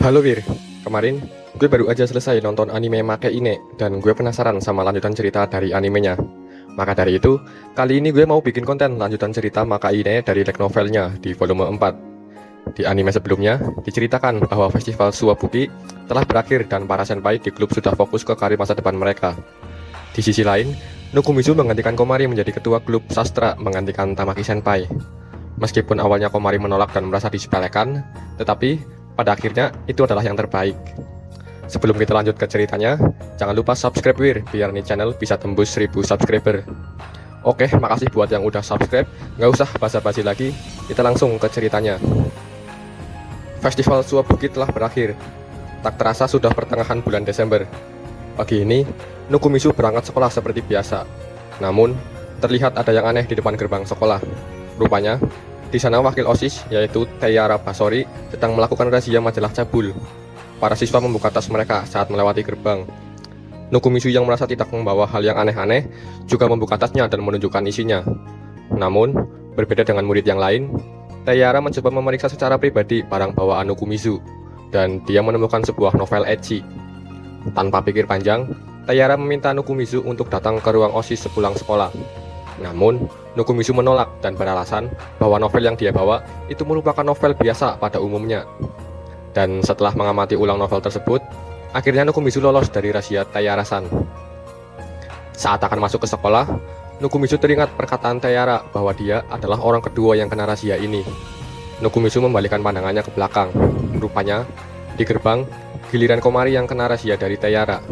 Halo Wir, kemarin gue baru aja selesai nonton anime Make Ine dan gue penasaran sama lanjutan cerita dari animenya. Maka dari itu, kali ini gue mau bikin konten lanjutan cerita Make Ine dari light novelnya di volume 4. Di anime sebelumnya, diceritakan bahwa festival Suwabuki telah berakhir dan para senpai di klub sudah fokus ke karir masa depan mereka. Di sisi lain, Nokumizu menggantikan Komari menjadi ketua klub sastra menggantikan Tamaki senpai. Meskipun awalnya Komari menolak dan merasa disepelekan, tetapi pada akhirnya itu adalah yang terbaik. Sebelum kita lanjut ke ceritanya, jangan lupa subscribe Wir, biar nih channel bisa tembus 1000 subscriber. Oke, makasih buat yang udah subscribe. Nggak usah basa-basi lagi, kita langsung ke ceritanya. Festival Suwabuki telah berakhir. Tak terasa sudah pertengahan bulan Desember. Pagi ini, Nokumizu berangkat sekolah seperti biasa. Namun, terlihat ada yang aneh di depan gerbang sekolah. Rupanya, di sana wakil OSIS, yaitu Teyara Basori, sedang melakukan razia majalah cabul. Para siswa membuka tas mereka saat melewati gerbang. Nokumizu yang merasa tidak membawa hal yang aneh-aneh, juga membuka tasnya dan menunjukkan isinya. Namun, berbeda dengan murid yang lain, Teyara mencoba memeriksa secara pribadi barang bawaan Nokumizu, dan dia menemukan sebuah novel ecchi. Tanpa pikir panjang, Teyara meminta Nokumizu untuk datang ke ruang OSIS sepulang sekolah. Namun, Nokumizu menolak dan beralasan bahwa novel yang dia bawa itu merupakan novel biasa pada umumnya. Dan setelah mengamati ulang novel tersebut, akhirnya Nokumizu lolos dari rahasia Teyara-san. Saat akan masuk ke sekolah, Nokumizu teringat perkataan Teyara bahwa dia adalah orang kedua yang kena rahasia ini. Nokumizu membalikkan pandangannya ke belakang. Rupanya, di gerbang, giliran Komari yang kena rahasia dari Teyara.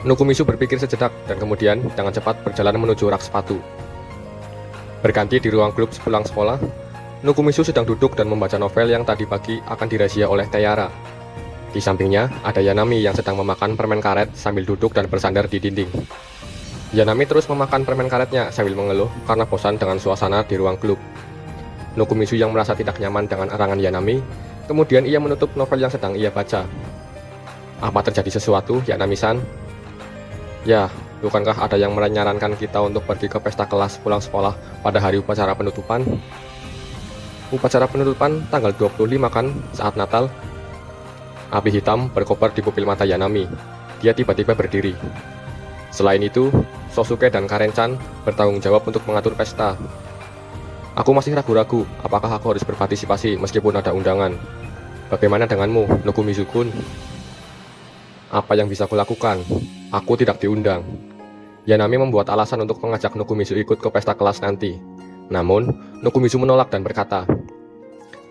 Nokumizu berpikir sejenak dan kemudian dengan cepat berjalan menuju rak sepatu. Berganti di ruang klub sepulang sekolah, Nokumizu sedang duduk dan membaca novel yang tadi pagi akan dirahasia oleh Teyara. Di sampingnya ada Yanami yang sedang memakan permen karet sambil duduk dan bersandar di dinding. Yanami terus memakan permen karetnya sambil mengeluh karena bosan dengan suasana di ruang klub. Nokumizu yang merasa tidak nyaman dengan erangan Yanami, kemudian ia menutup novel yang sedang ia baca. Apa terjadi sesuatu, Yanami-san? Ya, bukankah ada yang menyarankan kita untuk pergi ke pesta kelas pulang sekolah pada hari upacara penutupan? Upacara penutupan tanggal 25 kan, saat Natal? Api hitam berkobar di pupil mata Yanami. Dia tiba-tiba berdiri. Selain itu, Sosuke dan Karen-chan bertanggung jawab untuk mengatur pesta. Aku masih ragu-ragu apakah aku harus berpartisipasi meskipun ada undangan. Bagaimana denganmu, Nokumizu-kun? Apa yang bisa kulakukan? Aku tidak diundang. Yanami membuat alasan untuk mengajak Nokumizu ikut ke pesta kelas nanti. Namun, Nokumizu menolak dan berkata,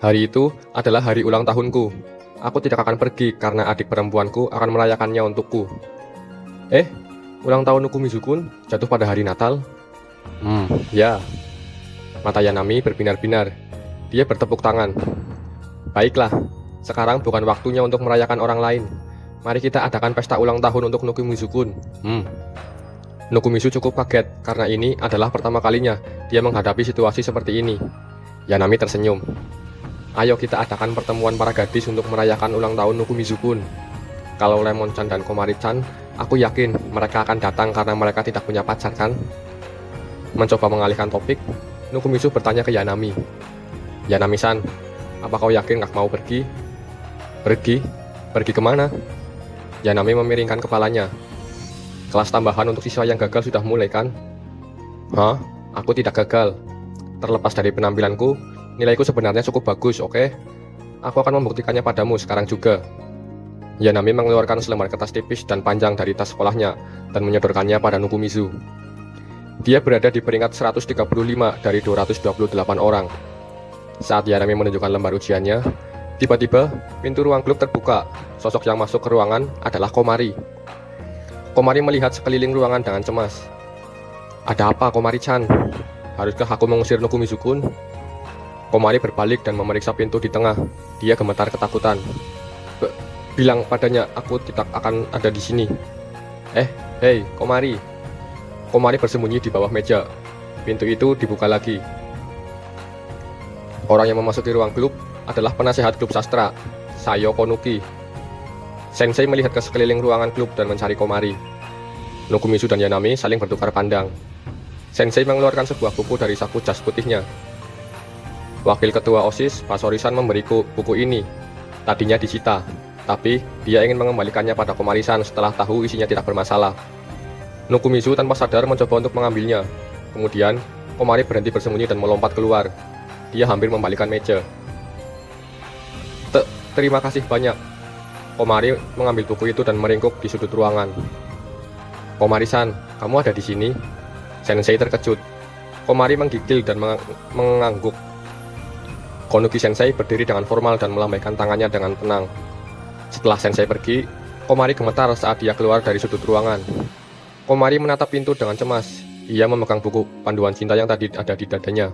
"Hari itu adalah hari ulang tahunku. Aku tidak akan pergi karena adik perempuanku akan merayakannya untukku." Ulang tahun Nokumizu-kun jatuh pada hari Natal? Ya. Mata Yanami berbinar-binar. Dia bertepuk tangan. Baiklah, sekarang bukan waktunya untuk merayakan orang lain. Mari kita adakan pesta ulang tahun untuk Nokumizu-kun. Nokumizu cukup kaget karena ini adalah pertama kalinya dia menghadapi situasi seperti ini. Yanami tersenyum. Ayo kita adakan pertemuan para gadis untuk merayakan ulang tahun Nokumizu-kun. Kalau Lemon-chan dan Komari-chan, aku yakin mereka akan datang karena mereka tidak punya pacar kan? Mencoba mengalihkan topik, Nokumizu bertanya ke Yanami. Yanami-san, apa kau yakin gak mau pergi? Pergi? Pergi kemana? Yanami memiringkan kepalanya. Kelas tambahan untuk siswa yang gagal sudah mulai kan? Hah? Aku tidak gagal. Terlepas dari penampilanku, nilaiku sebenarnya cukup bagus, oke? Aku akan membuktikannya padamu sekarang juga. Yanami mengeluarkan selembar kertas tipis dan panjang dari tas sekolahnya dan menyodorkannya pada Nokumizu. Dia berada di peringkat 135 dari 228 orang. Saat Yanami menunjukkan lembar ujiannya, tiba-tiba pintu ruang klub terbuka. Sosok yang masuk ke ruangan adalah Komari. Komari melihat sekeliling ruangan dengan cemas. Ada apa, Komari-chan? Haruskah aku mengusir Nokumizu-kun? Komari berbalik dan memeriksa pintu di tengah. Dia gemetar ketakutan. Bilang padanya aku tidak akan ada di sini. Hei, Komari. Komari bersembunyi di bawah meja. Pintu itu dibuka lagi. Orang yang memasuki ruang klub adalah penasehat klub sastra, Sayo Konuki. Sensei melihat ke sekeliling ruangan klub dan mencari Komari. Nokumizu dan Yanami saling bertukar pandang. Sensei mengeluarkan sebuah buku dari saku jas putihnya. Wakil ketua OSIS, Basori-san memberiku buku ini. Tadinya disita. Tapi, dia ingin mengembalikannya pada Komari-san setelah tahu isinya tidak bermasalah. Nukumizu tanpa sadar mencoba untuk mengambilnya. Kemudian, Komari berhenti bersembunyi dan melompat keluar. Dia hampir membalikan meja. Terima kasih banyak. Komari mengambil buku itu dan meringkuk di sudut ruangan. Komari-san, kamu ada di sini? Sensei terkejut. Komari menggigil dan mengangguk. Konuki Sensei berdiri dengan formal dan melambaikan tangannya dengan tenang. Setelah Sensei pergi, Komari gemetar saat dia keluar dari sudut ruangan. Komari menatap pintu dengan cemas. Ia memegang buku panduan cinta yang tadi ada di dadanya.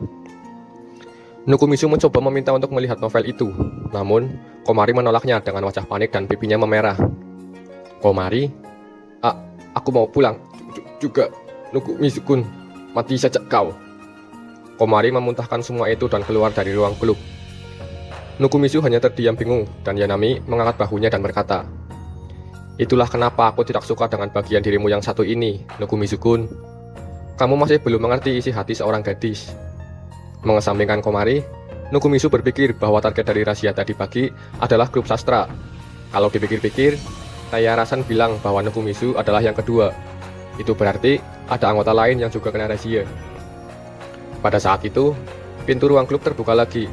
Nukumizu mencoba meminta untuk melihat novel itu, namun Komari menolaknya dengan wajah panik dan pipinya memerah. Komari, aku mau pulang juga. Nukumizu-kun, mati saja kau. Komari memuntahkan semua itu dan keluar dari ruang klub. Nukumizu hanya terdiam bingung dan Yanami mengangkat bahunya dan berkata, "Itulah kenapa aku tidak suka dengan bagian dirimu yang satu ini, Nukumizu-kun. Kamu masih belum mengerti isi hati seorang gadis." Mengesampingkan Komari, Nukumizu berpikir bahwa target dari rahasia tadi pagi adalah grup sastra. Kalau dipikir-pikir, Taira-san bilang bahwa Nukumizu adalah yang kedua. Itu berarti ada anggota lain yang juga kena rahasia. Pada saat itu, pintu ruang klub terbuka lagi.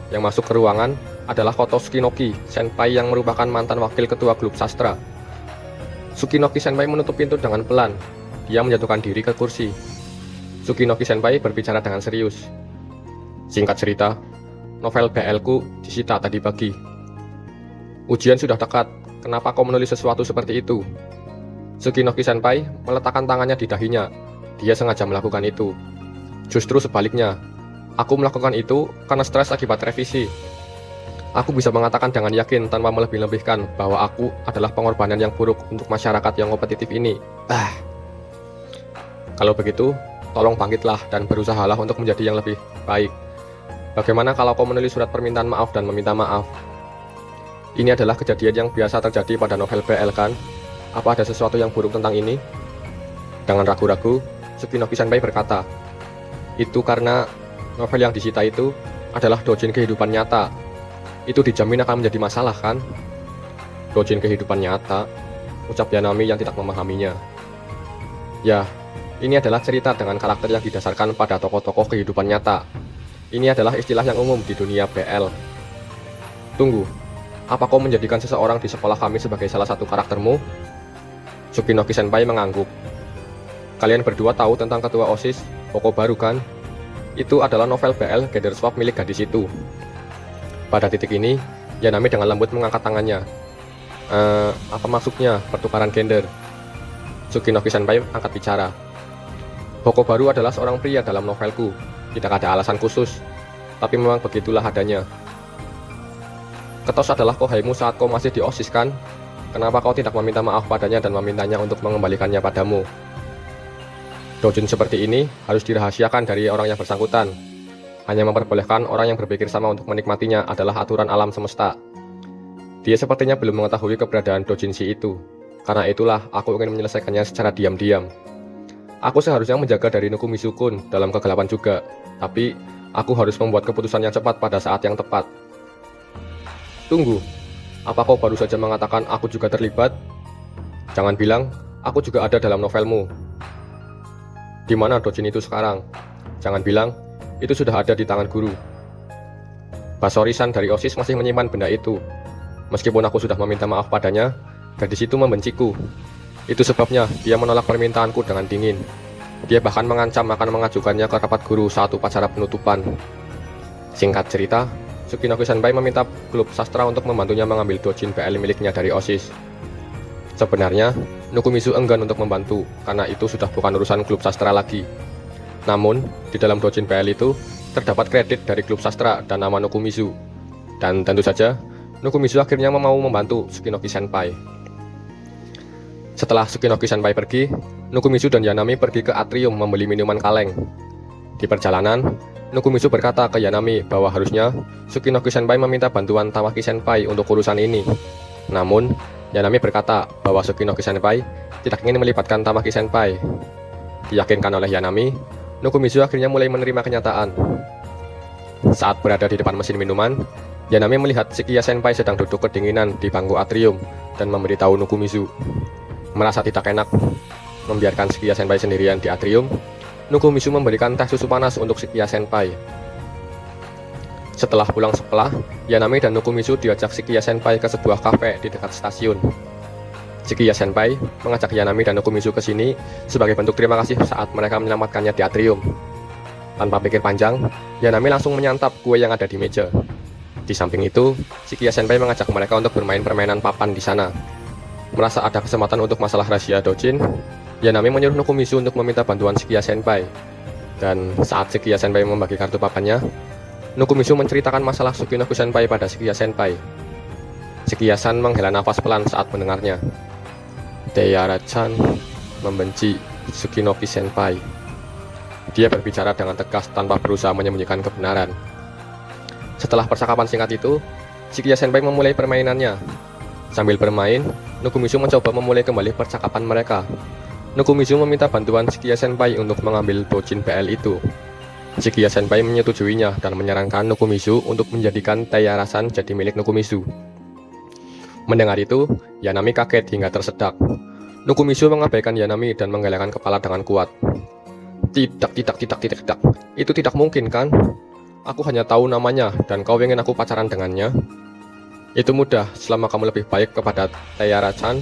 Yang masuk ke ruangan adalah Koto Tsukinoki, senpai yang merupakan mantan wakil ketua klub sastra. Tsukinoki senpai menutup pintu dengan pelan. Dia menjatuhkan diri ke kursi. Tsukinoki senpai berbicara dengan serius. Singkat cerita, novel BL ku disita tadi pagi. Ujian sudah dekat, kenapa kau menulis sesuatu seperti itu? Tsukinoki senpai meletakkan tangannya di dahinya. Dia sengaja melakukan itu. Justru sebaliknya, aku melakukan itu karena stres akibat revisi. Aku bisa mengatakan dengan yakin tanpa melebih-lebihkan bahwa aku adalah pengorbanan yang buruk untuk masyarakat yang kompetitif ini. Kalau begitu, tolong bangkitlah dan berusahalah untuk menjadi yang lebih baik. Bagaimana kalau kau menulis surat permintaan maaf dan meminta maaf? Ini adalah kejadian yang biasa terjadi pada novel BL kan? Apa ada sesuatu yang buruk tentang ini? Dengan ragu-ragu, Tsukinoki senpai berkata, "Itu karena novel yang disita itu adalah dojin kehidupan nyata. Itu dijamin akan menjadi masalah kan?" Dojin kehidupan nyata, ucap Yanami yang tidak memahaminya. Ya, ini adalah cerita dengan karakter yang didasarkan pada tokoh-tokoh kehidupan nyata. Ini adalah istilah yang umum di dunia BL. Tunggu, apa kau menjadikan seseorang di sekolah kami sebagai salah satu karaktermu? Tsukinoki senpai mengangguk. Kalian berdua tahu tentang ketua OSIS, Kokobaru kan? Itu adalah novel BL Gender Swap milik gadis itu. Pada titik ini, Yanami dengan lembut mengangkat tangannya. Apa maksudnya pertukaran gender? Tsukinoki senpai angkat bicara. Kokobaru adalah seorang pria dalam novelku. Tidak ada alasan khusus, tapi memang begitulah adanya. Ketos adalah kohaimu saat kau masih di OSIS kan? Kenapa kau tidak meminta maaf padanya dan memintanya untuk mengembalikannya padamu? Dojin seperti ini harus dirahasiakan dari orang yang bersangkutan. Hanya memperbolehkan orang yang berpikir sama untuk menikmatinya adalah aturan alam semesta. Dia sepertinya belum mengetahui keberadaan dojinshi itu. Karena itulah aku ingin menyelesaikannya secara diam-diam. Aku seharusnya menjaga dari Nukumizu-kun dalam kegelapan juga, tapi aku harus membuat keputusan yang cepat pada saat yang tepat. Tunggu, apa kau baru saja mengatakan aku juga terlibat? Jangan bilang, aku juga ada dalam novelmu. Di mana dojin itu sekarang? Jangan bilang, itu sudah ada di tangan guru. Basori-san dari OSIS masih menyimpan benda itu. Meskipun aku sudah meminta maaf padanya, gadis itu membenciku. Itu sebabnya dia menolak permintaanku dengan dingin. Dia bahkan mengancam akan mengajukannya ke rapat guru saat upacara penutupan. Singkat cerita, Tsukinoki senpai meminta klub sastra untuk membantunya mengambil dojin BL miliknya dari OSIS. Sebenarnya, Nukumizu enggan untuk membantu karena itu sudah bukan urusan klub sastra lagi. Namun, di dalam dojin BL itu terdapat kredit dari klub sastra dan nama Nukumizu. Dan tentu saja, Nukumizu akhirnya mau membantu Tsukinoki senpai. Setelah Tsukinoki senpai pergi, Nukumizu dan Yanami pergi ke atrium membeli minuman kaleng. Di perjalanan, Nukumizu berkata ke Yanami bahwa harusnya Tsukinoki senpai meminta bantuan Tamaki senpai untuk urusan ini. Namun, Yanami berkata bahwa Tsukinoki senpai tidak ingin melibatkan Tamaki senpai. Diyakinkan oleh Yanami, Nukumizu akhirnya mulai menerima kenyataan. Saat berada di depan mesin minuman, Yanami melihat Shikiya Senpai sedang duduk kedinginan di bangku atrium dan memberitahu Nukumizu. Merasa tidak enak membiarkan Shikiya Senpai sendirian di atrium, Nukumizu memberikan teh susu panas untuk Shikiya Senpai. Setelah pulang sekolah, Yanami dan Nukumizu diajak Shikiya Senpai ke sebuah kafe di dekat stasiun. Shikiya Senpai mengajak Yanami dan Nukumizu ke sini sebagai bentuk terima kasih saat mereka menyelamatkannya di atrium. Tanpa pikir panjang, Yanami langsung menyantap kue yang ada di meja. Di samping itu, Shikiya Senpai mengajak mereka untuk bermain permainan papan di sana. Merasa ada kesempatan untuk masalah rahasia Dojin, Yanami menyuruh Nukumizu untuk meminta bantuan Shikiya Senpai. Dan saat Shikiya Senpai membagi kartu papannya, Nukumizu menceritakan masalah Tsukinobu Senpai pada Shikiya Senpai. Shikiya-san menghela nafas pelan saat mendengarnya. Taeyara-chan membenci Tsukinobu Senpai. Dia berbicara dengan tegas tanpa berusaha menyembunyikan kebenaran. Setelah percakapan singkat itu, Shikiya Senpai memulai permainannya. Sambil bermain, Nukumizu mencoba memulai kembali percakapan mereka. Nukumizu meminta bantuan Shikiya Senpai untuk mengambil Dojin BL itu. Shikiya Senpai menyetujuinya dan menyarankan Nukumizu untuk menjadikan Taeyara-san jadi milik Nukumizu. Mendengar itu, Yanami kaget hingga tersedak. Nukumizu mengabaikan Yanami dan menggelengkan kepala dengan kuat. Tidak. Itu tidak mungkin kan? Aku hanya tahu namanya dan kau ingin aku pacaran dengannya. Itu mudah selama kamu lebih baik kepada Taeyara-chan.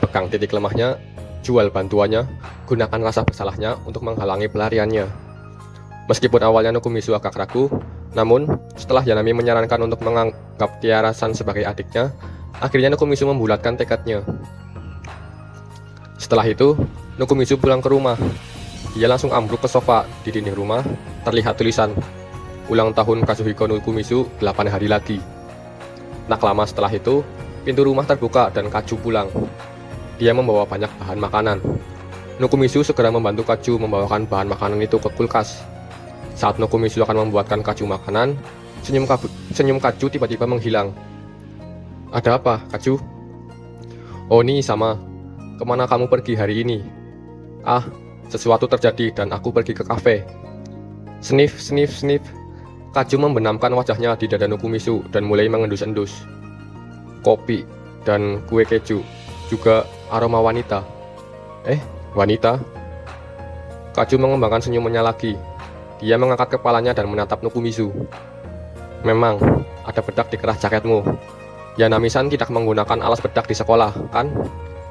Pegang titik lemahnya, jual bantuannya, gunakan rasa bersalahnya untuk menghalangi pelariannya. Meskipun awalnya Nukumizu agak ragu, namun setelah Yanami menyarankan untuk menganggap Taeyara-san sebagai adiknya, akhirnya Nukumizu membulatkan tekadnya. Setelah itu, Nukumizu pulang ke rumah. Dia langsung ambruk ke sofa. Di dinding rumah terlihat tulisan, "Ulang tahun Kazuhiko Nukumizu 8 hari lagi." Tak lama setelah itu, pintu rumah terbuka dan Kaju pulang. Dia membawa banyak bahan makanan. Nukumizu segera membantu Kaju membawakan bahan makanan itu ke kulkas. Saat Nukumizu akan membuatkan Kaju makanan, senyum Kaju tiba-tiba menghilang. "Ada apa, Kaju?" "Oh, ini sama. Kemana kamu pergi hari ini?" "Ah, sesuatu terjadi dan aku pergi ke kafe." Sniff. Kaju membenamkan wajahnya di dada Nukumizu dan mulai mengendus-endus. Kopi dan kue keju, juga aroma wanita. Wanita? Kaju mengembangkan senyumannya lagi. Dia mengangkat kepalanya dan menatap Nukumizu. "Memang, ada bedak di kerah jaketmu. Yanami-san tidak menggunakan alas bedak di sekolah, kan?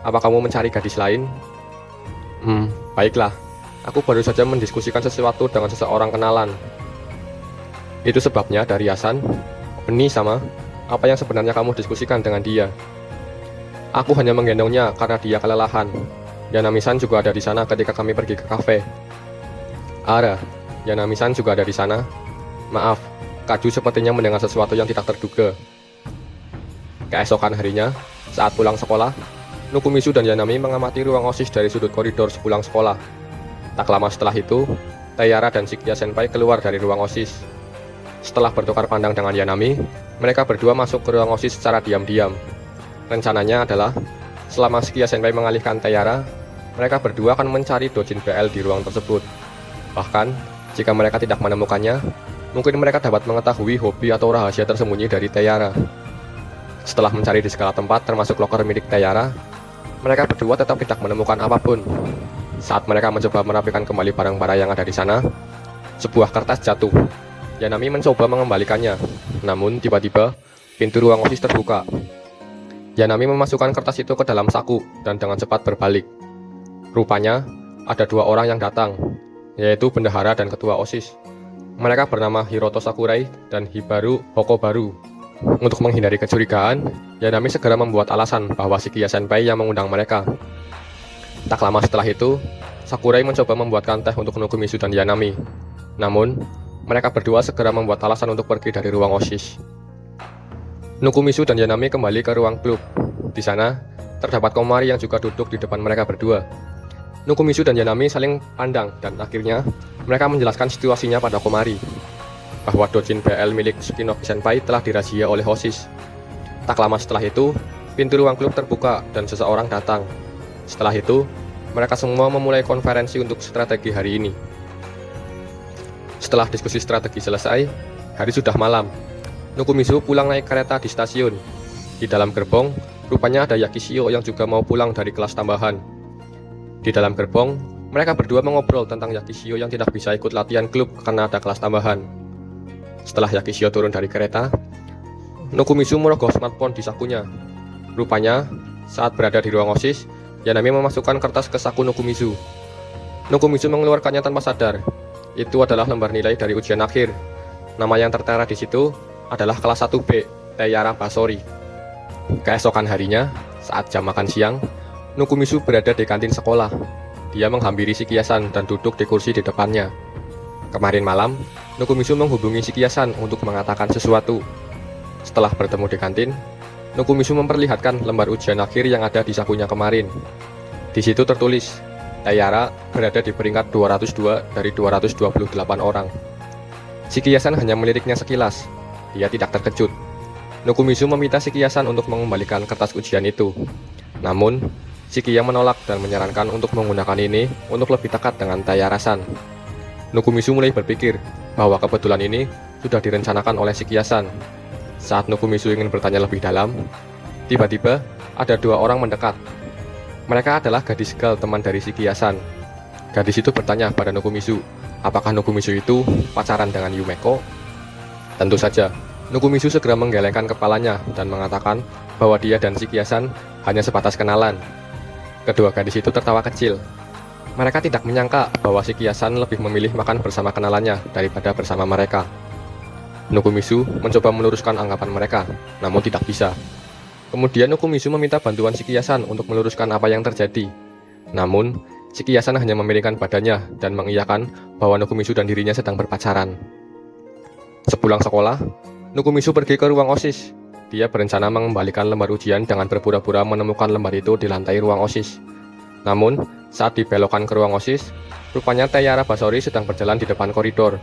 Apa kamu mencari gadis lain?" Baiklah. Aku baru saja mendiskusikan sesuatu dengan seseorang kenalan." "Itu sebabnya dari Yasan?" "Benih sama. Apa yang sebenarnya kamu diskusikan dengan dia?" "Aku hanya menggendongnya karena dia kelelahan. Yanami-san juga ada di sana ketika kami pergi ke kafe." "Ara, Yanami-san juga ada di sana?" "Maaf, Kaju sepertinya mendengar sesuatu yang tidak terduga." Keesokan harinya, saat pulang sekolah, Nukumizu dan Yanami mengamati ruang OSIS dari sudut koridor sepulang sekolah. Tak lama setelah itu, Taeyara dan Shikiya Senpai keluar dari ruang OSIS. Setelah bertukar pandang dengan Yanami, mereka berdua masuk ke ruang OSIS secara diam-diam. Rencananya adalah, selama Shikiya Senpai mengalihkan Taeyara, mereka berdua akan mencari Dojin BL di ruang tersebut. Bahkan, jika mereka tidak menemukannya, mungkin mereka dapat mengetahui hobi atau rahasia tersembunyi dari Taeyara. Setelah mencari di segala tempat termasuk loker milik Taeyara, mereka berdua tetap tidak menemukan apapun. Saat mereka mencoba merapikan kembali barang-barang yang ada di sana, sebuah kertas jatuh. Yanami mencoba mengembalikannya, namun tiba-tiba pintu ruang OSIS terbuka. Yanami memasukkan kertas itu ke dalam saku dan dengan cepat berbalik. Rupanya, ada dua orang yang datang, yaitu bendahara dan ketua OSIS. Mereka bernama Hiroto Sakurai dan Hibaru Hokobaru. Untuk menghindari kecurigaan, Yanami segera membuat alasan bahwa Shikiya Senpai yang mengundang mereka. Tak lama setelah itu, Sakurai mencoba membuatkan teh untuk Nukumizu dan Yanami. Namun, mereka berdua segera membuat alasan untuk pergi dari ruang OSIS. Nukumizu dan Yanami kembali ke ruang klub. Di sana, terdapat Komari yang juga duduk di depan mereka berdua. Nukumizu dan Yanami saling pandang dan akhirnya mereka menjelaskan situasinya pada Komari. Bahwa Dojin BL milik Tsukinobu Senpai telah dirazia oleh OSIS. Tak lama setelah itu, pintu ruang klub terbuka dan seseorang datang. Setelah itu, mereka semua memulai konferensi untuk strategi hari ini. Setelah diskusi strategi selesai, hari sudah malam. Nukumisu pulang naik kereta di stasiun. Di dalam gerbong, rupanya ada Yakishio yang juga mau pulang dari kelas tambahan. Di dalam gerbong, mereka berdua mengobrol tentang Yakishio yang tidak bisa ikut latihan klub karena ada kelas tambahan. Setelah Yakishio turun dari kereta, Nukumisu merogoh smartphone di sakunya. Rupanya, saat berada di ruang OSIS, Yanami memasukkan kertas ke saku Nukumisu. Nukumisu mengeluarkannya tanpa sadar. Itu adalah lembar nilai dari ujian akhir. Nama yang tertera di situ adalah kelas 1B, Taiyara Basori. Keesokan harinya, saat jam makan siang, Nukumisu berada di kantin sekolah. Dia menghampiri Shikiasan dan duduk di kursi di depannya. Kemarin malam, Nukumisu menghubungi Shikiasan untuk mengatakan sesuatu. Setelah bertemu di kantin, Nukumisu memperlihatkan lembar ujian akhir yang ada di sakunya kemarin. Di situ tertulis, Taiyara berada di peringkat 202 dari 228 orang. Shikiasan hanya meliriknya sekilas. Dia tidak terkejut. Nukumisu meminta Shikiasan untuk mengembalikan kertas ujian itu. Namun, Shikiya menolak dan menyarankan untuk menggunakan ini untuk lebih dekat dengan Taiyara-san. Nukumisu mulai berpikir bahwa kebetulan ini sudah direncanakan oleh Shikiasan. Saat Nukumisu ingin bertanya lebih dalam, tiba-tiba ada dua orang mendekat. Mereka adalah gadis gal teman dari Shikiasan. Gadis itu bertanya pada Nukumisu, apakah Nukumisu itu pacaran dengan Yumeko? Tentu saja, Nukumisu segera menggelengkan kepalanya dan mengatakan bahwa dia dan Shikiasan hanya sebatas kenalan. Kedua gadis itu tertawa kecil. Mereka tidak menyangka bahwa Shikiasan lebih memilih makan bersama kenalannya daripada bersama mereka. Nukumisu mencoba meluruskan anggapan mereka, namun tidak bisa. Kemudian Nukumisu meminta bantuan Shikiasan untuk meluruskan apa yang terjadi. Namun, Shikiasan hanya memalingkan badannya dan mengiyakan bahwa Nukumisu dan dirinya sedang berpacaran. Sepulang sekolah, Nukumisu pergi ke ruang OSIS. Dia berencana mengembalikan lembar ujian dengan berpura-pura menemukan lembar itu di lantai ruang OSIS. Namun, saat dibelokkan ke ruang OSIS, rupanya Taiyara Basori sedang berjalan di depan koridor.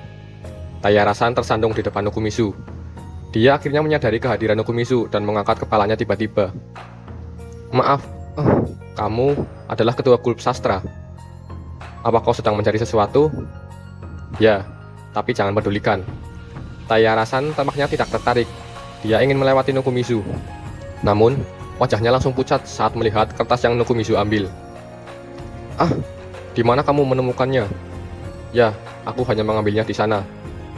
Taiyara-san tersandung di depan Nukumisu. Dia akhirnya menyadari kehadiran Nukumisu dan mengangkat kepalanya tiba-tiba. Maaf, kamu adalah ketua klub sastra. Apa kau sedang mencari sesuatu? Ya, tapi jangan pedulikan. Taiyara-san tampaknya tidak tertarik. Dia ingin melewati Nukumisu. Namun, wajahnya langsung pucat saat melihat kertas yang Nukumisu ambil. Di mana kamu menemukannya? Ya, aku hanya mengambilnya di sana.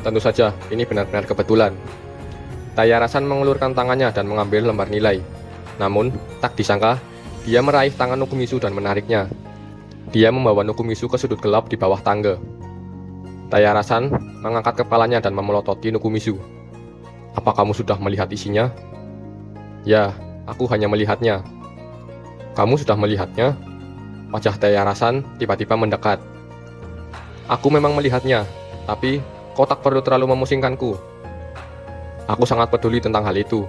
Tentu saja, ini benar-benar kebetulan. Taiyara-san mengulurkan tangannya dan mengambil lembar nilai. Namun, tak disangka, dia meraih tangan Nukumisu dan menariknya. Dia membawa Nukumisu ke sudut gelap di bawah tangga. Taiyara-san mengangkat kepalanya dan memelototi Nukumisu. Apa kamu sudah melihat isinya? Ya, aku hanya melihatnya. Kamu sudah melihatnya? Wajah Taiyara-san tiba-tiba mendekat. Aku memang melihatnya, tapi kau tak perlu terlalu memusingkanku. Aku sangat peduli tentang hal itu.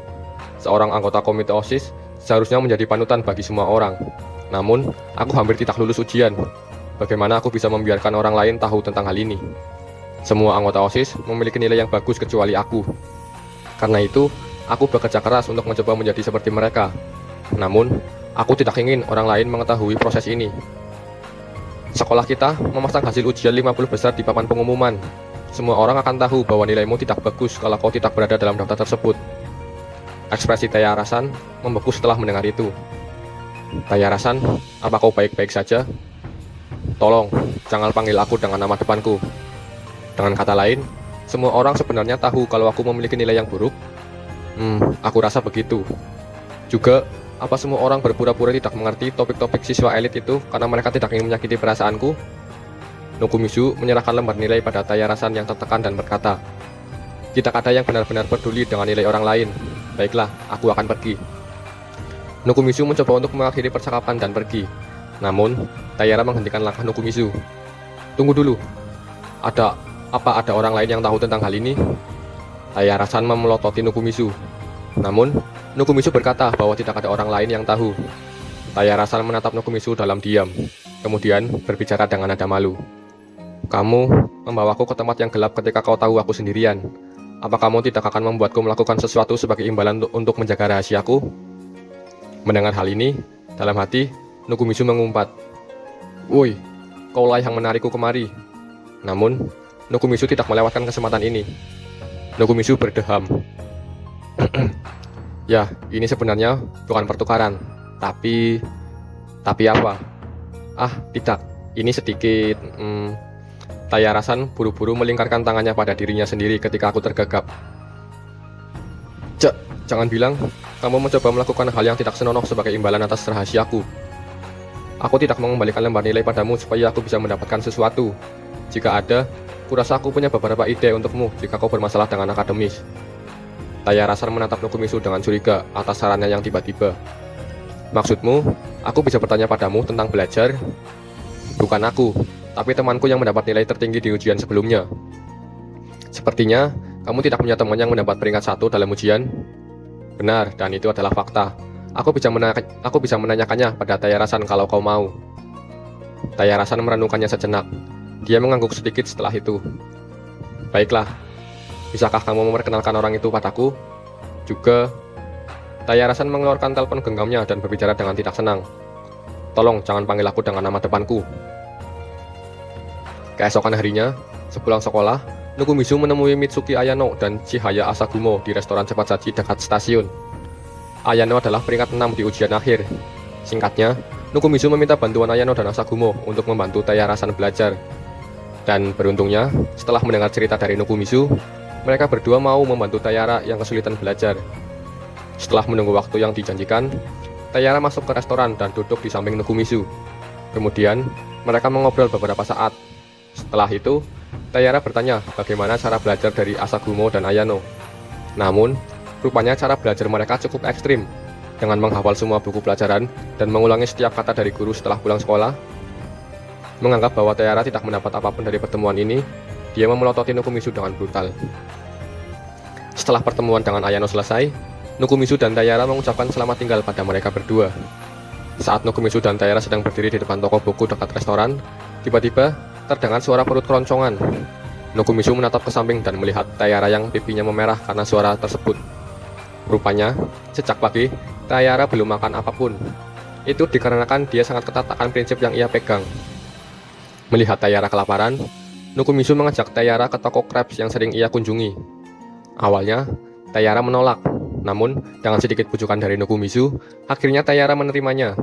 Seorang anggota komite OSIS seharusnya menjadi panutan bagi semua orang. Namun, aku hampir tidak lulus ujian. Bagaimana aku bisa membiarkan orang lain tahu tentang hal ini? Semua anggota OSIS memiliki nilai yang bagus kecuali aku. Karena itu, aku bekerja keras untuk mencoba menjadi seperti mereka. Namun, aku tidak ingin orang lain mengetahui proses ini. Sekolah kita memasang hasil ujian 50 besar di papan pengumuman. Semua orang akan tahu bahwa nilaimu tidak bagus kalau kau tidak berada dalam daftar tersebut. Ekspresi Taiyara-san membeku setelah mendengar itu. Taiyara-san, apa kau baik-baik saja? Tolong, jangan panggil aku dengan nama depanku. Dengan kata lain, semua orang sebenarnya tahu kalau aku memiliki nilai yang buruk. Aku rasa begitu. Juga, apa semua orang berpura-pura tidak mengerti topik-topik siswa elit itu karena mereka tidak ingin menyakiti perasaanku? Nukumisu menyerahkan lembar nilai pada Taiyara-san yang tertekan dan berkata, tidak ada yang benar-benar peduli dengan nilai orang lain. Baiklah, aku akan pergi. Nukumisu mencoba untuk mengakhiri percakapan dan pergi. Namun, Taiyara menghentikan langkah Nukumisu. Tunggu dulu. Ada orang lain yang tahu tentang hal ini? Taiyara-san memelototi Nukumisu. Namun, Nukumisu berkata bahwa tidak ada orang lain yang tahu. Taiyara-san menatap Nukumisu dalam diam, kemudian berbicara dengan nada malu. Kamu membawaku ke tempat yang gelap ketika kau tahu aku sendirian. Apa kamu tidak akan membuatku melakukan sesuatu sebagai imbalan untuk menjaga rahasiaku? Mendengar hal ini, dalam hati, Nukumisu mengumpat. Woi, kaulah yang menarikku kemari. Namun, Nukumisu tidak melewatkan kesempatan ini. Nukumisu berdeham. Ya, ini sebenarnya bukan pertukaran, tapi apa? Ah, tidak. Ini sedikit. Tayarasan buru-buru melingkarkan tangannya pada dirinya sendiri ketika aku tergagap. Jangan bilang kamu mencoba melakukan hal yang tidak senonoh sebagai imbalan atas rahasiaku. Aku tidak mengembalikan lembar nilai padamu supaya aku bisa mendapatkan sesuatu. Jika ada, kurasa aku punya beberapa ide untukmu jika kau bermasalah dengan akademis. Tayarasan menatap Nokumitsu dengan curiga atas sarannya yang tiba-tiba. Maksudmu, aku bisa bertanya padamu tentang belajar? Bukan aku, tapi temanku yang mendapat nilai tertinggi di ujian sebelumnya. Sepertinya, kamu tidak punya teman yang mendapat peringkat 1 dalam ujian? Benar, dan itu adalah fakta. Aku bisa menanyakannya pada Tayarasan kalau kau mau. Tayarasan merenungkannya sejenak. Dia mengangguk sedikit setelah itu. Baiklah, bisakah kamu memperkenalkan orang itu padaku? Juga, Tayarasan mengeluarkan telepon genggamnya dan berbicara dengan tidak senang. Tolong jangan panggil aku dengan nama depanku. Keesokan harinya, sepulang sekolah, Nokumitsu menemui Mitsuki Ayano dan Chihaya Asagumo di restoran cepat saji dekat stasiun. Ayano adalah peringkat 6 di ujian akhir. Singkatnya, Nokumitsu meminta bantuan Ayano dan Asagumo untuk membantu Tayarasan belajar. Dan beruntungnya, setelah mendengar cerita dari Nokumitsu, mereka berdua mau membantu Tayara yang kesulitan belajar. Setelah menunggu waktu yang dijanjikan, Tayara masuk ke restoran dan duduk di samping Nokumitsu. Kemudian, mereka mengobrol beberapa saat. Setelah itu, Tayara bertanya bagaimana cara belajar dari Asagumo dan Ayano. Namun, rupanya cara belajar mereka cukup ekstrim, dengan menghafal semua buku pelajaran dan mengulangi setiap kata dari guru setelah pulang sekolah. Menganggap bahwa Tayara tidak mendapat apapun dari pertemuan ini, dia memelototi Nokumitsu dengan brutal. Setelah pertemuan dengan Ayano selesai, Nokumitsu dan Tayara mengucapkan selamat tinggal pada mereka berdua. Saat Nokumitsu dan Tayara sedang berdiri di depan toko buku dekat restoran, tiba-tiba terdengar suara perut keroncongan. Nokumitsu menatap ke samping dan melihat Tayara yang pipinya memerah karena suara tersebut. Rupanya, sejak pagi, Tayara belum makan apapun. Itu dikarenakan dia sangat ketat akan prinsip yang ia pegang. Melihat Tayara kelaparan, Nokumitsu mengajak Tayara ke toko crepes yang sering ia kunjungi. Awalnya, Tayara menolak, namun dengan sedikit bujukan dari Nokumitsu, akhirnya Tayara menerimanya.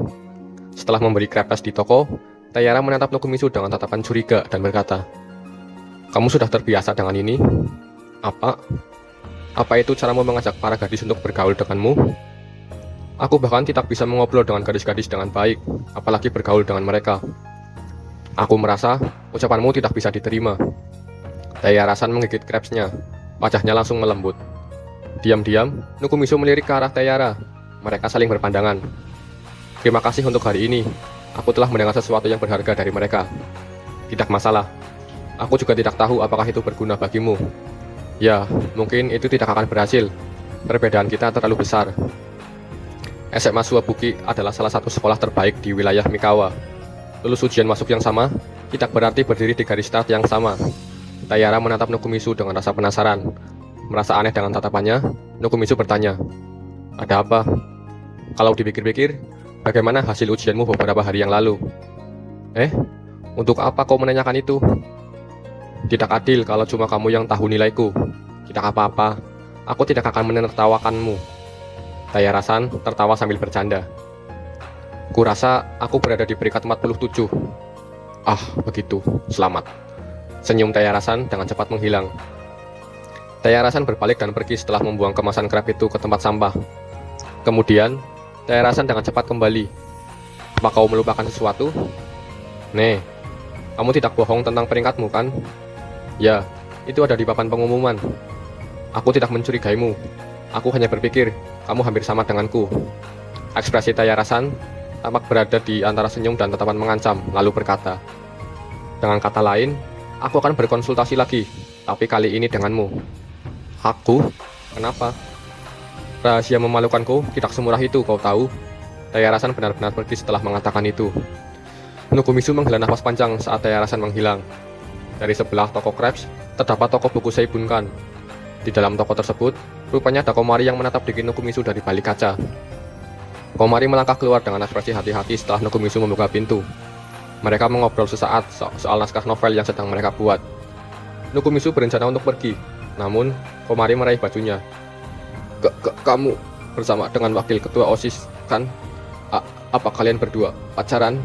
Setelah membeli crepes di toko, Tayara menatap Nokumitsu dengan tatapan curiga dan berkata, "Kamu sudah terbiasa dengan ini? Apa itu caramu mengajak para gadis untuk bergaul denganmu? Aku bahkan tidak bisa mengobrol dengan gadis-gadis dengan baik, apalagi bergaul dengan mereka. Aku merasa ucapanmu tidak bisa diterima." Tayarasan menggigit crepesnya. Wajahnya langsung melembut. Diam-diam, Nokumitsu melirik ke arah Tayara. Mereka saling berpandangan. "Terima kasih untuk hari ini. Aku telah mendengar sesuatu yang berharga dari mereka." "Tidak masalah. Aku juga tidak tahu apakah itu berguna bagimu." "Ya, mungkin itu tidak akan berhasil. Perbedaan kita terlalu besar." SMA Suwabuki adalah salah satu sekolah terbaik di wilayah Mikawa. Lulus ujian masuk yang sama, tidak berarti berdiri di garis start yang sama. Tayara menatap Nokumitsu dengan rasa penasaran. Merasa aneh dengan tatapannya, Nokumitsu bertanya, "Ada apa?" "Kalau dipikir-pikir, bagaimana hasil ujianmu beberapa hari yang lalu?" Untuk apa kau menanyakan itu?" "Tidak adil kalau cuma kamu yang tahu nilaiku." "Tidak apa-apa, aku tidak akan menertawakanmu." Tayarasan tertawa sambil bercanda. "Kurasa aku berada di peringkat 47. "Ah, begitu, selamat." Senyum Tayarasan dengan cepat menghilang. Tayarasan berbalik dan pergi setelah membuang kemasan krep itu ke tempat sampah. Kemudian, Tayarasan dengan cepat kembali. "Apa kau melupakan sesuatu?" "Nih, kamu tidak bohong tentang peringkatmu, kan?" "Ya, itu ada di papan pengumuman." "Aku tidak mencurigaimu. Aku hanya berpikir kamu hampir sama denganku." Ekspresi Tayarasan tampak berada di antara senyum dan tatapan mengancam, lalu berkata, "Dengan kata lain, aku akan berkonsultasi lagi, tapi kali ini denganmu." "Aku? Kenapa?" "Rahasia memalukanku tidak semurah itu, kau tahu." Tayarasan benar-benar pergi setelah mengatakan itu. Nokumitsu menghela nafas panjang saat Tayarasan menghilang. Dari sebelah toko crepes, terdapat toko buku Seibunkan. Di dalam toko tersebut, rupanya ada Komari yang menatap diri Nokumitsu dari balik kaca. Komari melangkah keluar dengan ekspresi hati-hati setelah Nokumitsu membuka pintu. Mereka mengobrol sesaat soal naskah novel yang sedang mereka buat. Nokumitsu berencana untuk pergi, namun Komari meraih bajunya. Kamu bersama dengan wakil ketua OSIS, kan? Apa kalian berdua pacaran?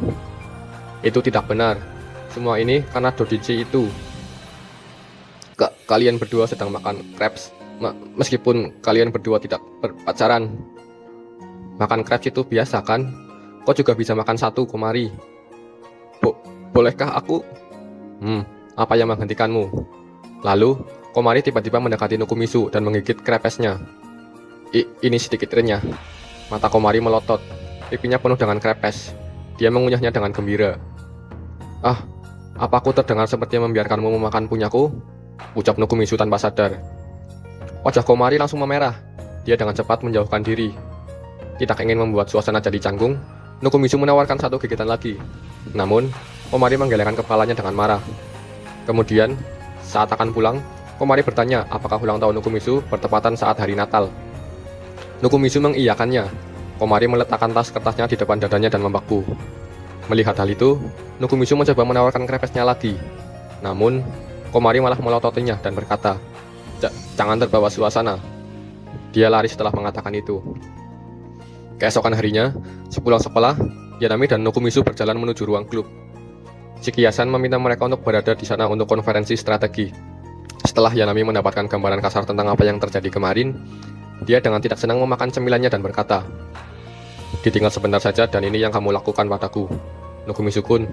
Itu tidak benar. Semua ini karena doujinshi itu. Kalian berdua sedang makan crepes, meskipun kalian berdua tidak berpacaran. Makan crepes itu biasa, kan? Kau juga bisa makan satu, Komari. Bolehkah aku? Apa yang menghentikanmu? Lalu, Komari tiba-tiba mendekati Nukumisu dan menggigit krepesnya. Ini sedikit renyah. Mata Komari melotot, pipinya penuh dengan krepes. Dia mengunyahnya dengan gembira. Apa aku terdengar seperti membiarkanmu memakan punyaku? Ucap Nukumisu tanpa sadar. Wajah Komari langsung memerah. Dia dengan cepat menjauhkan diri. Tidak ingin membuat suasana jadi canggung, Nukumisu menawarkan satu gigitan lagi. Namun, Komari menggelengkan kepalanya dengan marah. Kemudian, saat akan pulang, Komari bertanya apakah ulang tahun Nukumisu bertepatan saat hari Natal. Nukumisu mengiyakannya. Komari meletakkan tas kertasnya di depan dadanya dan membaku. Melihat hal itu, Nukumisu mencoba menawarkan krepesnya lagi. Namun, Komari malah melototinya dan berkata, "Jangan terbawa suasana." Dia lari setelah mengatakan itu. Keesokan harinya, sepulang sekolah, Yanami dan Nukumisu berjalan menuju ruang klub. Shikiya-san meminta mereka untuk berada di sana untuk konferensi strategi. Setelah Yanami mendapatkan gambaran kasar tentang apa yang terjadi kemarin, dia dengan tidak senang memakan cemilannya dan berkata, "Ditinggal sebentar saja dan ini yang kamu lakukan padaku. Nukumisu-kun,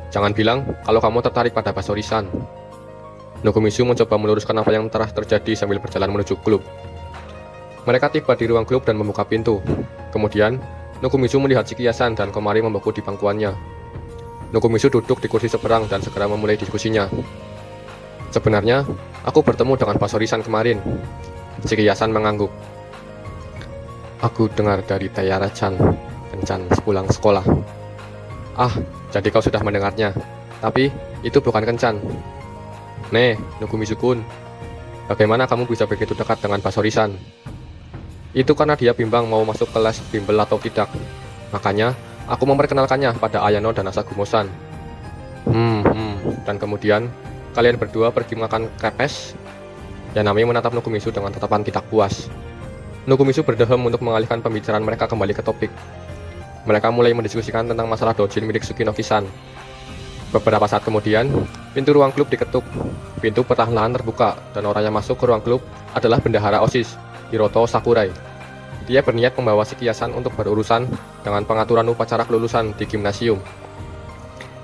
jangan bilang kalau kamu tertarik pada Basori-san." Nukumisu mencoba meluruskan apa yang telah terjadi sambil berjalan menuju klub. Mereka tiba di ruang klub dan membuka pintu. Kemudian, Nukumisu melihat Shikiya-san dan Komari membeku di pangkuannya. Nukumisu duduk di kursi seberang dan segera memulai diskusinya. "Sebenarnya, aku bertemu dengan Basori-san kemarin." Shikiya-san mengangguk. "Aku dengar dari Taiyara-chan, kencan sepulang sekolah." Jadi kau sudah mendengarnya. Tapi, itu bukan kencan." Nukumisu-kun, bagaimana kamu bisa begitu dekat dengan Basori-san?" "Itu karena dia bimbang mau masuk kelas bimbel atau tidak. Makanya, aku memperkenalkannya pada Ayano dan Asagumo-san." Dan kemudian, kalian berdua pergi makan krepes?" Yanami menatap Nukumisu dengan tatapan tidak puas. Nukumisu berdehem untuk mengalihkan pembicaraan mereka kembali ke topik. Mereka mulai mendiskusikan tentang masalah doujin milik Tsukinoki-san. Beberapa saat kemudian, pintu ruang klub diketuk. Pintu perlahan-lahan terbuka, dan orang yang masuk ke ruang klub adalah bendahara OSIS, Hiroto Sakurai. Dia berniat membawa Shikiya-san untuk berurusan dengan pengaturan upacara kelulusan di gimnasium.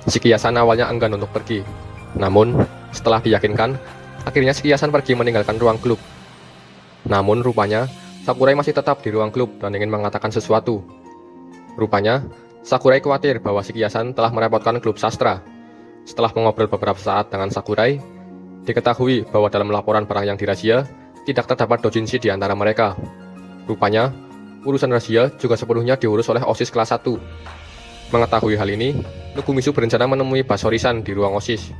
Shikiya-san awalnya enggan untuk pergi. Namun, setelah diyakinkan, akhirnya Shikiya-san pergi meninggalkan ruang klub. Namun rupanya, Sakurai masih tetap di ruang klub dan ingin mengatakan sesuatu. Rupanya, Sakurai khawatir bahwa Shikiya-san telah merepotkan klub sastra. Setelah mengobrol beberapa saat dengan Sakurai, diketahui bahwa dalam laporan perang yang dirazia, tidak terdapat doujinshi di antara mereka. Rupanya, urusan razia juga sepenuhnya diurus oleh OSIS kelas 1. Mengetahui hal ini, Nukumisu berencana menemui Basori-san di ruang OSIS.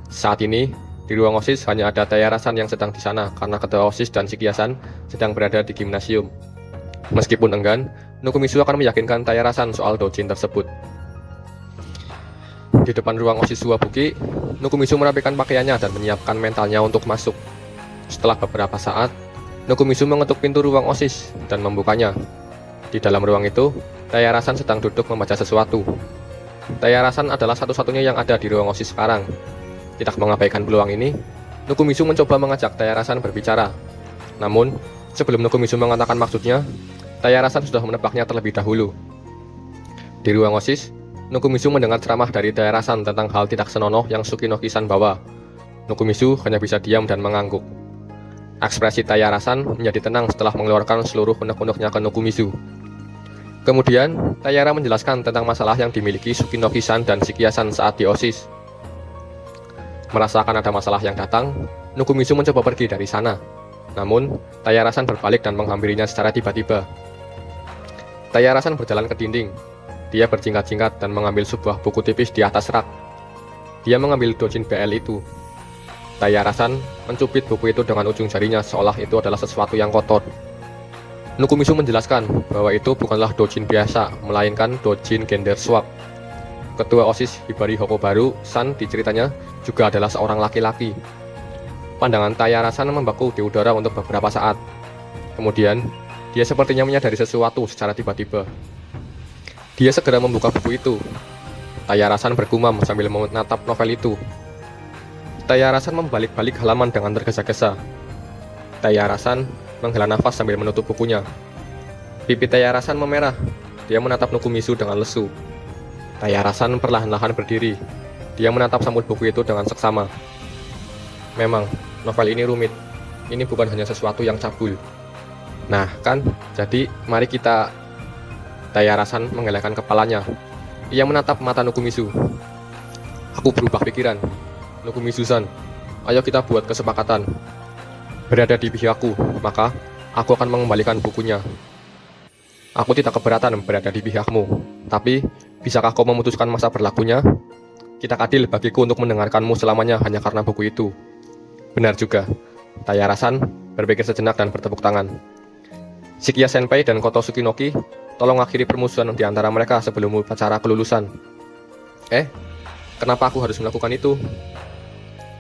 Saat ini, di ruang OSIS hanya ada Taiyara-san yang sedang di sana karena ketua OSIS dan Shikiya-san sedang berada di gimnasium. Meskipun enggan, Nukumisu akan meyakinkan Taiyara-san soal doujin tersebut. Di depan ruang OSIS Suwabuki, Nukumisu merapikan pakaiannya dan menyiapkan mentalnya untuk masuk. Setelah beberapa saat, Nukumisu mengetuk pintu ruang OSIS dan membukanya. Di dalam ruang itu, Taiyara-san sedang duduk membaca sesuatu. Taiyara-san adalah satu-satunya yang ada di ruang OSIS sekarang. Tidak mengabaikan peluang ini, Nukumisu mencoba mengajak Taiyara-san berbicara. Namun, sebelum Nukumisu mengatakan maksudnya, Taiyara-san sudah menebaknya terlebih dahulu. Di ruang OSIS, Nukumisu mendengar ceramah dari Taiyara-san tentang hal tidak senonoh yang Tsukinoki-san bawa. Nukumisu hanya bisa diam dan mengangguk. Ekspresi Taiyara-san menjadi tenang setelah mengeluarkan seluruh unek-uneknya ke Nukumisu. Kemudian, Taiyara menjelaskan tentang masalah yang dimiliki Tsukinoki-san dan Shikiya-san saat di OSIS. Merasakan ada masalah yang datang, Nukumisu mencoba pergi dari sana. Namun, Taiyara-san berbalik dan menghampirinya secara tiba-tiba. Taiyara-san berjalan ke dinding. Dia berjingkat-jingkat dan mengambil sebuah buku tipis di atas rak. Dia mengambil doujin BL itu. Taiyara-san mencubit buku itu dengan ujung jarinya seolah itu adalah sesuatu yang kotor. Nukumisu menjelaskan bahwa itu bukanlah doujin biasa, melainkan doujin gender swap. Ketua OSIS Hibari Hokobaru-san di ceritanya juga adalah seorang laki-laki. Pandangan Taiyara-san membeku di udara untuk beberapa saat. Kemudian, dia sepertinya menyadari sesuatu secara tiba-tiba. Dia segera membuka buku itu. Tayarasan bergumam sambil menatap novel itu. Tayarasan membalik-balik halaman dengan tergesa-gesa. Tayarasan menghela nafas sambil menutup bukunya. Pipi Tayarasan memerah. Dia menatap Nukumizu dengan lesu. Tayarasan perlahan-lahan berdiri. Dia menatap samut buku itu dengan seksama. Memang, novel ini rumit. Ini bukan hanya sesuatu yang cabul. Nah, kan? Jadi, mari kita... Tayarasan menggelengkan kepalanya. Ia menatap mata Nukumizu. Aku berubah pikiran. Nukumizu-san, ayo kita buat kesepakatan. Berada di pihakku, maka aku akan mengembalikan bukunya. Aku tidak keberatan berada di pihakmu. Tapi, bisakah kau memutuskan masa berlakunya? Tidak adil bagiku untuk mendengarkanmu selamanya hanya karena buku itu. Benar juga. Tayarasan berpikir sejenak dan bertepuk tangan. Shikiya Senpai dan Koto Tsukinoki, tolong akhiri permusuhan di antara mereka sebelum upacara kelulusan. Kenapa aku harus melakukan itu?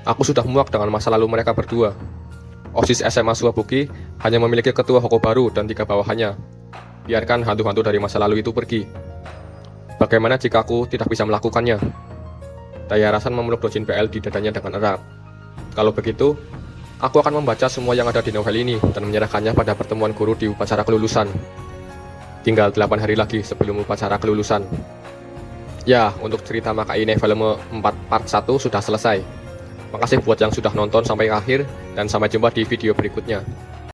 Aku sudah muak dengan masa lalu mereka berdua. OSIS SMA Suwabuki hanya memiliki ketua Hoko baru dan 3 bawahannya. Biarkan hantu-hantu dari masa lalu itu pergi. Bagaimana jika aku tidak bisa melakukannya? Tayarasan memeluk Dojin BL di dadanya dengan erat. Kalau begitu, aku akan membaca semua yang ada di novel ini dan menyerahkannya pada pertemuan guru di upacara kelulusan. Tinggal 8 hari lagi sebelum upacara kelulusan. Ya, untuk cerita Makaine volume 4 part 1 sudah selesai. Makasih buat yang sudah nonton sampai akhir, dan sampai jumpa di video berikutnya.